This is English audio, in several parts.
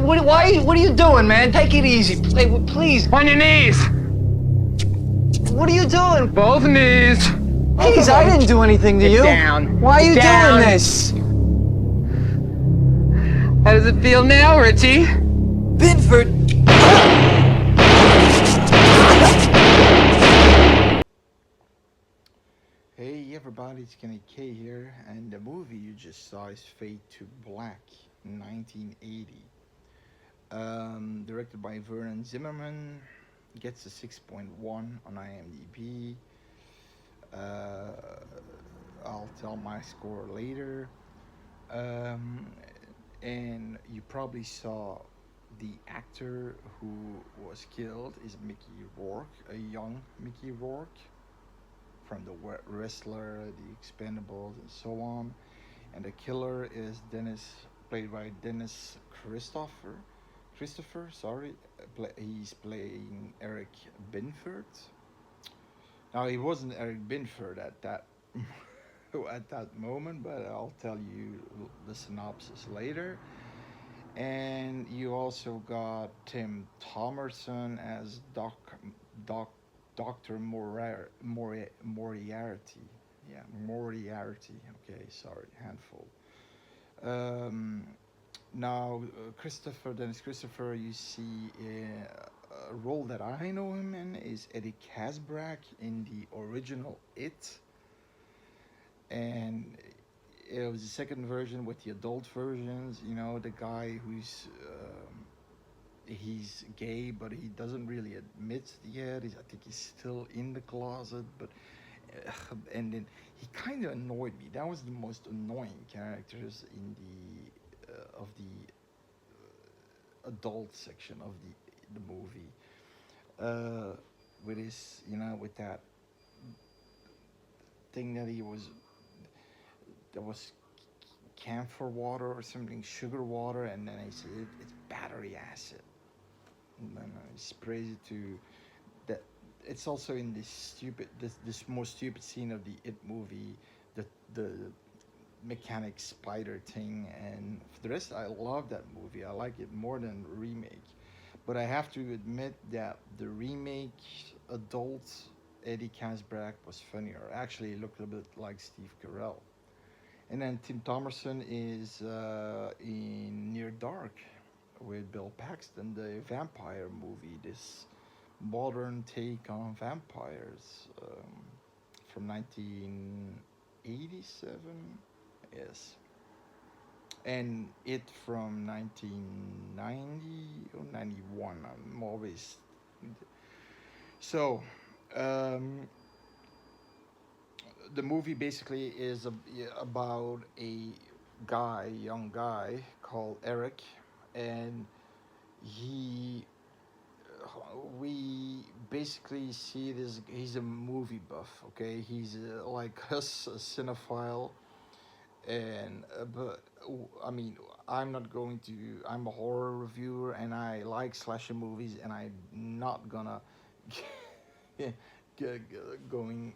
What are you doing, man? Take it easy. Hey, please. On your knees. What are you doing? Both knees. Please, I didn't do anything to Get you. down. Why are you Down. doing this? How does it feel now, Richie? Binford. Hey everybody, it's Kenny K here, and the movie you just saw is Fade to Black, 1980. Directed by Vernon Zimmerman, gets a 6.1 on IMDb. I'll tell my score later. Um, and you probably saw the actor who was killed is Mickey Rourke, a young Mickey Rourke from the wrestler, the Expendables, and so on. And the killer is played by Dennis Christopher, sorry. He's playing Eric Binford. Now he wasn't Eric Binford at that at that moment, but I'll tell you the synopsis later. And you also got Tim Thomerson as Dr. Moriarty. Yeah, Moriarty. Okay, sorry, handful. Um, Now, Dennis Christopher, you see a role that I know him in is Eddie Casbrack in the original It. And it was the second version with the adult versions, you know, the guy who's he's gay, but he doesn't really admit yet. I think he's still in the closet, but and then he kind of annoyed me. That was the most annoying characters in the of the adult section of the movie. With his, you know, with that thing that was camphor water or something, sugar water, and then he said it's battery acid. And then he sprays it to that. It's also in this most stupid scene of the It movie, the mechanic spider thing, and for the rest I love that movie. I like it more than the remake, but I have to admit that the remake adult Eddie Casbrack was funnier. Actually, it looked a bit like Steve Carell. And then Tim Thomerson is in Near Dark with Bill Paxton, the vampire movie, this modern take on vampires, from 1987. Yes. And It from 1990 or 91. I'm always. So, um, the movie basically is about a young guy called Eric, and he. We basically see this. He's a movie buff, okay? He's like us, a cinephile, and but I mean, I'm not going to. I'm a horror reviewer, and I like slasher movies, and I'm not gonna going.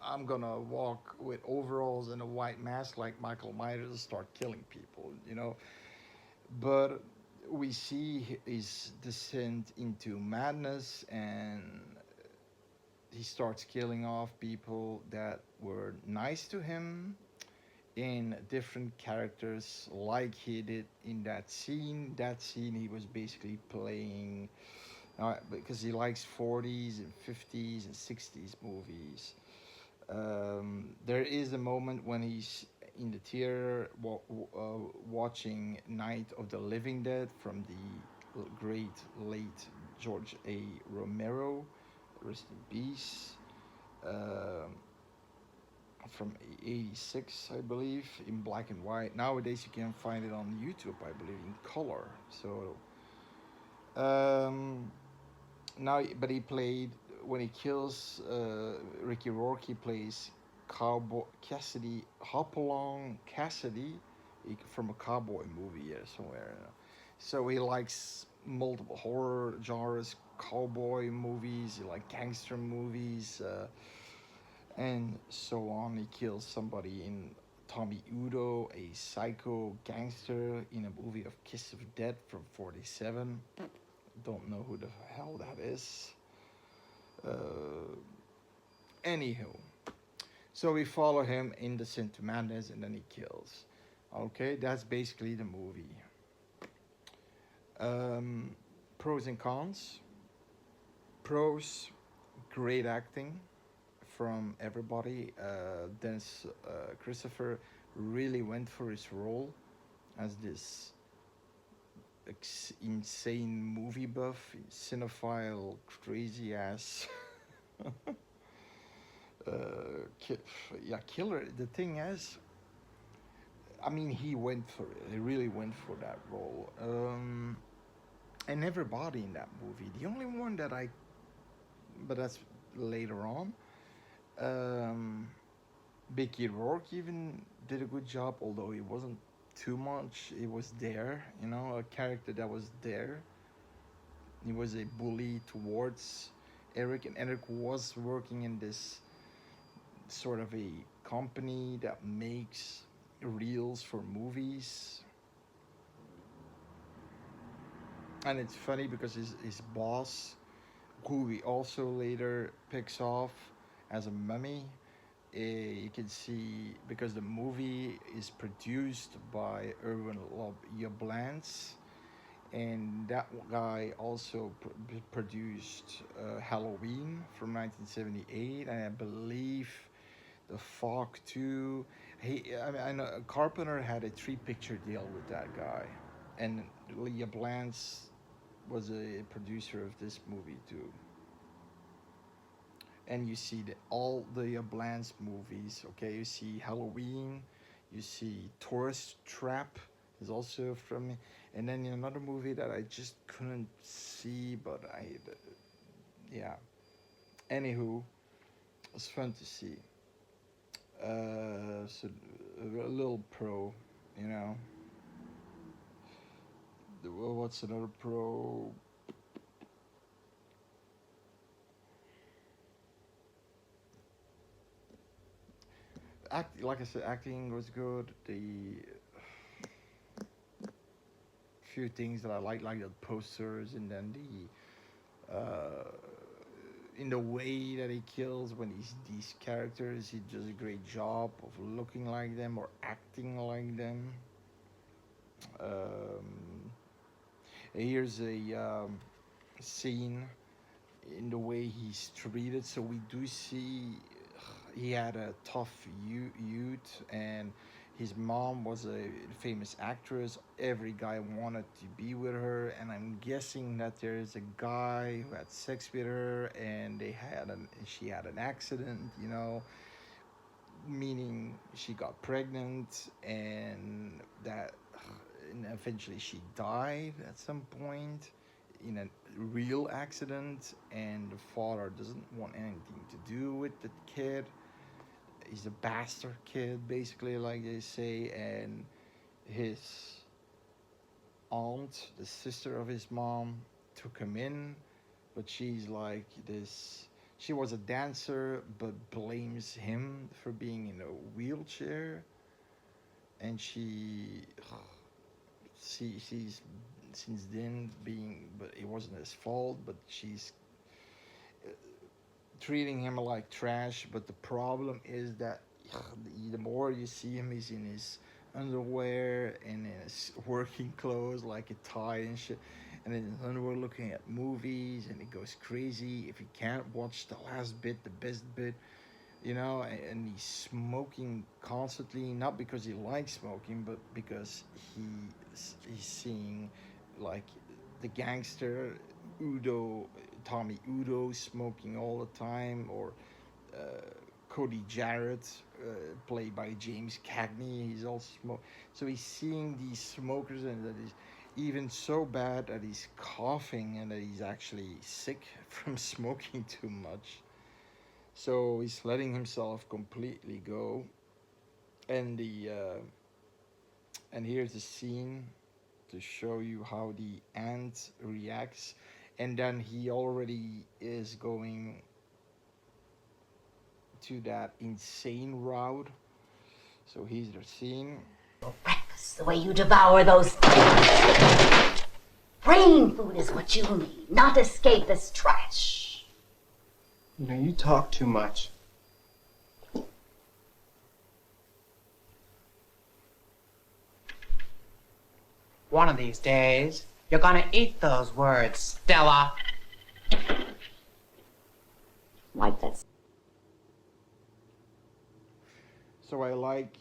I'm gonna walk with overalls and a white mask like Michael Myers and start killing people, you know. But we see his descent into madness, and he starts killing off people that were nice to him in different characters, like he did in that scene. That scene he was basically playing because he likes 40s and 50s and 60s movies. There is a moment when he's in the theater watching Night of the Living Dead from the great late George A. Romero, rest in peace, from '86, I believe, in black and white. Nowadays you can find it on YouTube, I believe, in color. So now, but he played when he kills Ricky Rourke. He plays Cowboy Cassidy Hopalong Cassidy from a cowboy movie somewhere. So he likes multiple horror genres, cowboy movies, he like gangster movies, and so on. He kills somebody in Tommy Udo, a psycho gangster in a movie of Kiss of Death from 47. Don't know who the hell that is. Anywho, so we follow him in Descent to Madness, and then he kills. Okay, that's basically the movie. Pros and cons. Pros, great acting from everybody. Dennis Christopher really went for his role as this insane movie buff, cinephile, crazy ass. Killer. The thing is, I mean, he went for it. He really went for that role. And everybody in that movie. The only one that but that's later on. Mickey Rourke even did a good job, although it wasn't too much. It was there, a character that was there. He was a bully towards Eric, and Eric was working in this sort of a company that makes reels for movies. And it's funny because his boss, who he also later picks off as a mummy, you can see, because the movie is produced by Irwin Yablans, and that guy also produced Halloween from 1978, and I believe The Fog too. I know Carpenter had a 3-picture deal with that guy, and Yablans was a producer of this movie too. And you see all the Yablans movies. Okay, you see Halloween, you see Tourist Trap is also from, and then another movie that I just couldn't see, but yeah. Anywho, it was fun to see. So a little pro, What's another pro? Like I said, acting was good. The few things that I like the posters, and then in the way that he kills when these characters, he does a great job of looking like them or acting like them. Here's a scene in the way he's treated. So we do see he had a tough youth, and his mom was a famous actress. Every guy wanted to be with her, and I'm guessing that there is a guy who had sex with her, and she had an accident, meaning she got pregnant, and eventually she died at some point in a real accident, and the father doesn't want anything to do with the kid. He's a bastard kid, basically, like they say, and his aunt, the sister of his mom, took him in, but she's like this. She was a dancer, but blames him for being in a wheelchair, and she's since then but it wasn't his fault, but she's treating him like trash. But the problem is that the more you see him, he's in his underwear and in his working clothes, like a tie and shit, and in his underwear looking at movies, and he goes crazy if he can't watch the last bit, the best bit, and he's smoking constantly, not because he likes smoking, but because he's seeing like the gangster Tommy Udo smoking all the time, or Cody Jarrett, played by James Cagney, he's also so he's seeing these smokers, and that is even so bad that he's coughing and that he's actually sick from smoking too much. So he's letting himself completely go, and and here's the scene to show you how the ant reacts, and then he already is going to that insane route. So here's the scene. Breakfast, the way you devour those. Brain food is what you need, not escapist trash. You know, you talk too much. One of these days, you're gonna eat those words, Stella. Like this. So I like,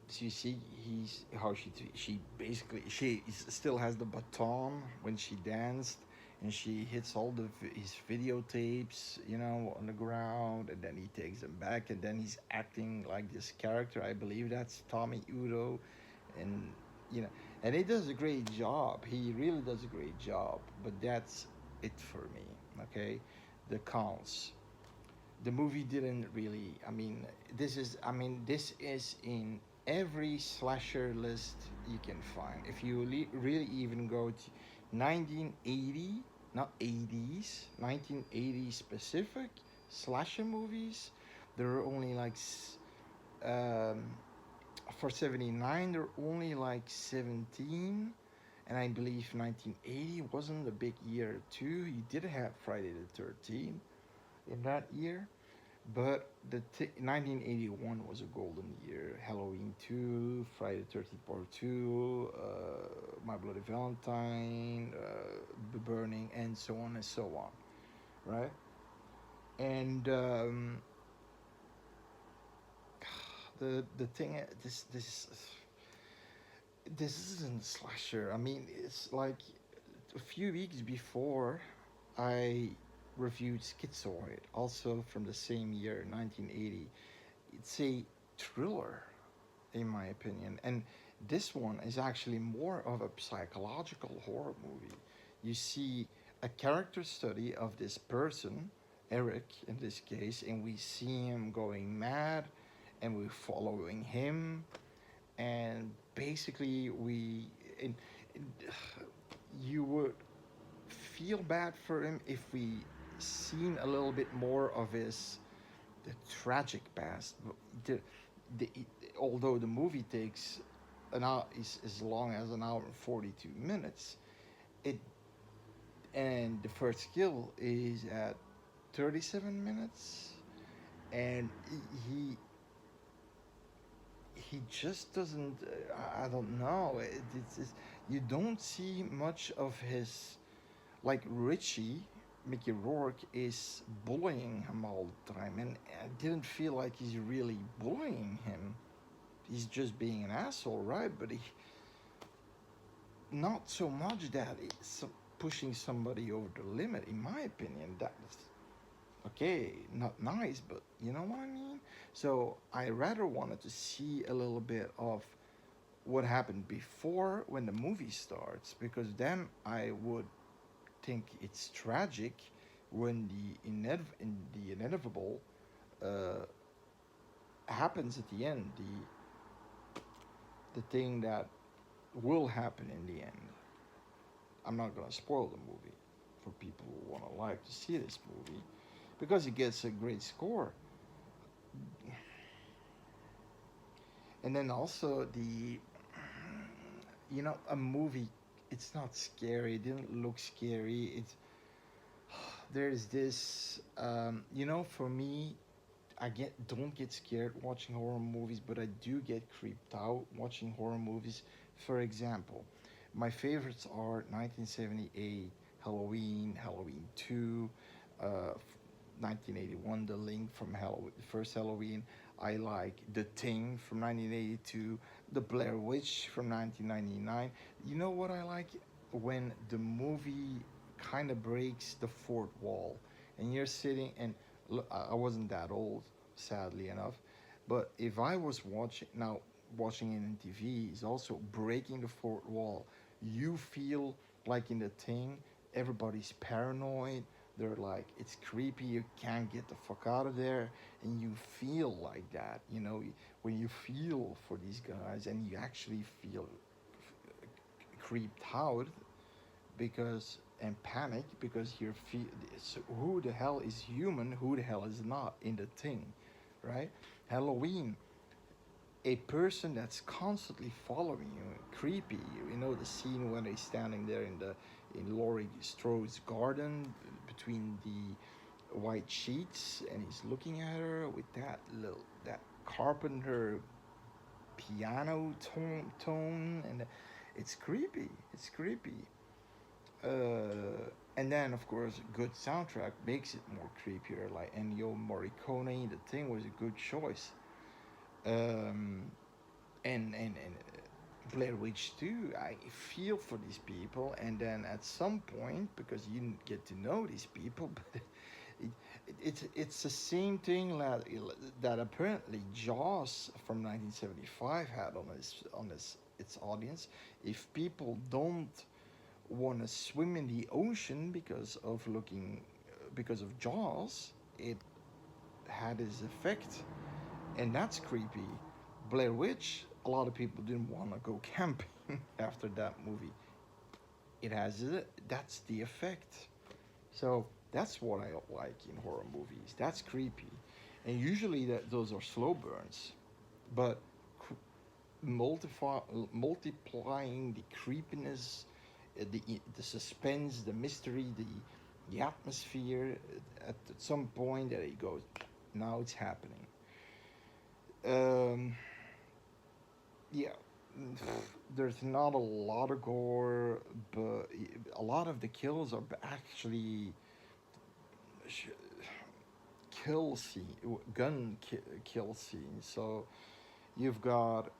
so you see, he's how she basically still has the baton when she danced, and she hits all his videotapes, you know, on the ground, and then he takes them back, and then he's acting like this character. I believe that's Tommy Udo, and you know, and he does a great job. He really does a great job. But that's it for me. Okay, the cons. The movie didn't really. This is in every slasher list you can find. If you really even go to 1980, not 80s, 1980 specific slasher movies, there are only like um, for 79 there are only like 17, and I believe 1980 wasn't a big year too. You did have Friday the 13th in that year, but 1981 was a golden year. Halloween 2, Friday the 13th Part 2, My Bloody Valentine, The Burning, and so on and so on, right? And the thing, this isn't slasher. I mean, it's like a few weeks before I reviewed Schizoid, also from the same year, 1980. It's a thriller, in my opinion, and this one is actually more of a psychological horror movie. You see a character study of this person, Eric in this case, and we see him going mad, and we're following him, and basically you would feel bad for him if we seen a little bit more of his the tragic past. The, Although the movie takes an hour is as long as an hour and 42 minutes, it and the first kill is at 37 minutes, and he just doesn't. I don't know. It's you don't see much of his, like Richie. Mickey Rourke is bullying him all the time, and I didn't feel like he's really bullying him. He's just being an asshole, right? But he not so much that it's pushing somebody over the limit, in my opinion. That's okay, not nice, but you know what I mean? So I rather wanted to see a little bit of what happened before when the movie starts, because then I would think it's tragic when the inevitable uh, happens at the end, the thing that will happen in the end. I'm not gonna spoil the movie for people who want to like to see this movie, because it gets a great score. And then also a movie, it's not scary, it didn't look scary. There's this, for me, don't get scared watching horror movies, but I do get creeped out watching horror movies. For example, my favorites are 1978 Halloween, Halloween 2, 1981 The Link from Halloween, the first Halloween. I like The Thing from 1982, The Blair Witch from 1999. You know what I like? When the movie kind of breaks the fourth wall, and you're sitting and look, I wasn't that old, sadly enough, but if I was watching it in TV is also breaking the fourth wall. You feel like in The Thing, everybody's paranoid. They're like, it's creepy, you can't get the fuck out of there, and you feel like that, when you feel for these guys, and you actually feel creeped out because and panic because so who the hell is human, who the hell is not in The Thing, right? Halloween, a person that's constantly following you, creepy. You know the scene when he's standing there in Laurie Strode's garden between the white sheets, and he's looking at her with that Carpenter piano tone, and it's creepy. It's creepy. And then of course, a good soundtrack makes it more creepier. Like Ennio Morricone, The Thing was a good choice. Um, and Blair Witch 2, I feel for these people, and then at some point, because you get to know these people, but it's the same thing that apparently Jaws from 1975 had on its audience. If people don't want to swim in the ocean because of Jaws, it had its effect, and that's creepy. Blair Witch, a lot of people didn't want to go camping after that movie. That's the effect. So that's what I like in horror movies. That's creepy, and usually those are slow burns, but multiplying the creepiness, the suspense, the mystery, the atmosphere. At some point, that it goes, now it's happening. Yeah, there's not a lot of gore, but a lot of the kills are actually kill scene, kill scenes. So you've got,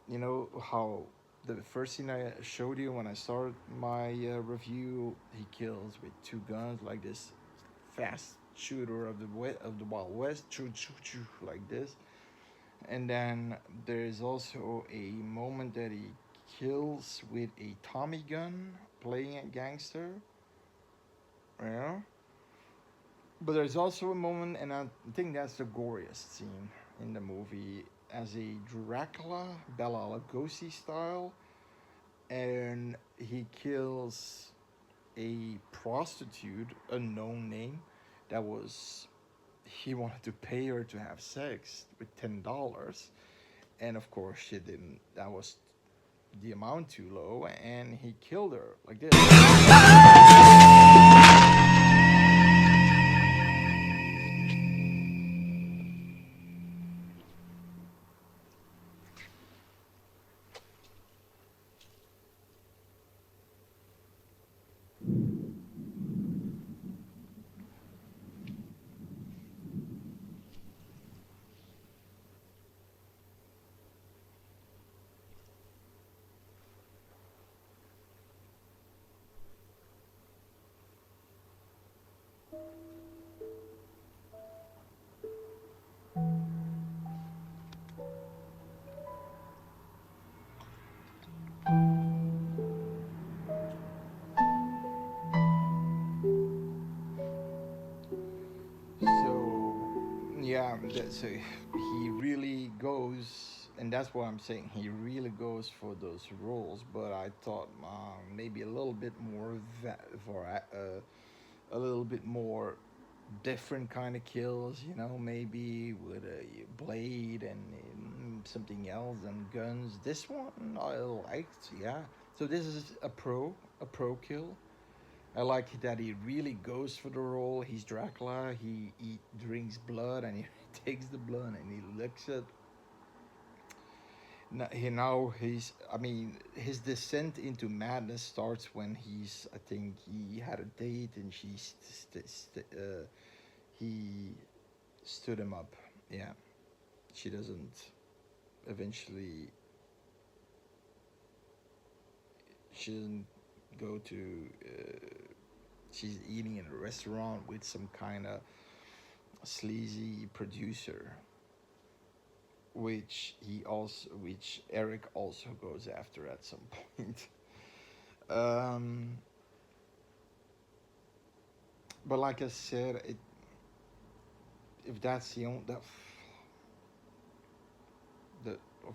you know, how the first scene I showed you when I started my review, he kills with two guns, like this fast shooter of the Wild West, choo choo choo, like this. And then there's also a moment that he kills with a Tommy gun, playing a gangster. Yeah. But there's also a moment, and I think that's the goriest scene in the movie, as a Dracula, Bela Lugosi style, and he kills a prostitute, unknown name, that was, he wanted to pay her to have sex with $10, and of course she didn't. That was the amount too low, and he killed her like this. Yeah, so he really goes, and that's what I'm saying. He really goes for those roles, but I thought maybe a little bit more a little bit more different kind of kills. You know, maybe with a blade and something else and guns. This one I liked, yeah. So this is a pro kill. I like that he really goes for the role. He's Dracula. He drinks blood, and he takes the blood and he licks it. I mean, his descent into madness starts when I think he had a date, and he stood him up. Yeah, she doesn't. Eventually, she doesn't go to. She's eating in a restaurant with some kind of sleazy producer, which Eric also goes after at some point. But like I said, if that's the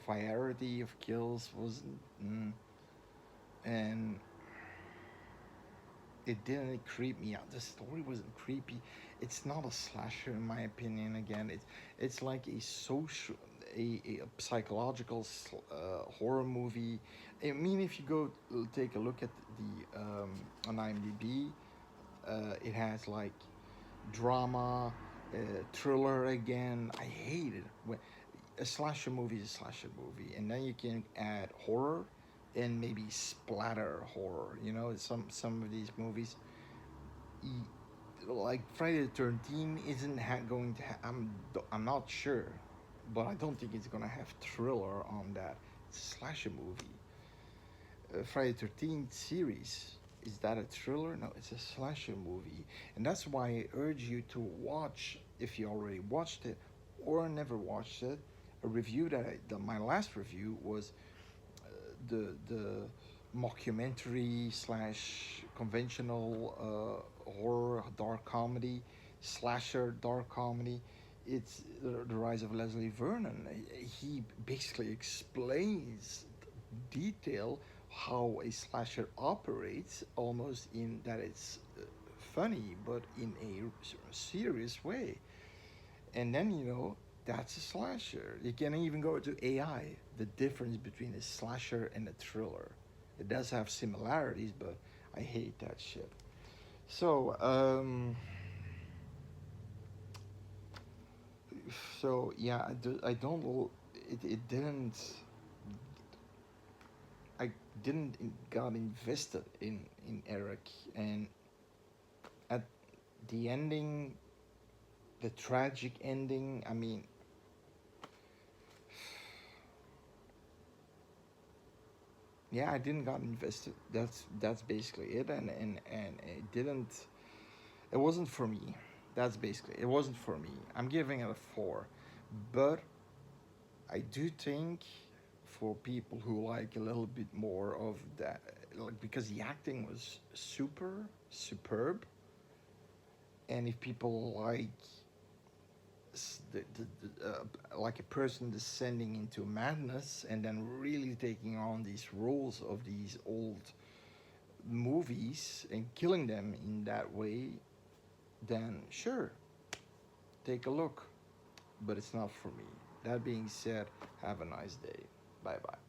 variety of kills wasn't, and it didn't creep me out. The story wasn't creepy. It's not a slasher in my opinion. Again, it's like a social. a psychological horror movie. I mean, if you go take a look at the on IMDb, it has like drama, thriller again. I hate it when a slasher movie is a slasher movie, and then you can add horror and maybe splatter horror. You know, some of these movies, like Friday the 13th, isn't going to. I'm not sure, but I don't think it's gonna have thriller on that. It's a slasher movie. Friday the 13th series, is that a thriller? No, it's a slasher movie, and that's why I urge you to watch, if you already watched it or never watched it. A review my last review was the mockumentary slash conventional horror dark comedy slasher dark comedy. It's the rise of Leslie Vernon. He basically explains detail how a slasher operates, almost in that it's funny but in a serious way. And then, you know, that's a slasher. You can even go to AI, the difference between a slasher and a thriller. It does have similarities, but I hate that shit. So, yeah, I don't. It didn't. I didn't got invested in Eric, and at the ending, the tragic ending. I mean, yeah, I didn't got invested. That's basically it, and it didn't. It wasn't for me. That's basically it. Wasn't for me. I'm giving it a 4, but I do think for people who like a little bit more of that, like, because the acting was superb, and if people like like a person descending into madness and then really taking on these roles of these old movies and killing them in that way, then sure, take a look. But it's not for me. That being said, have a nice day. Bye bye.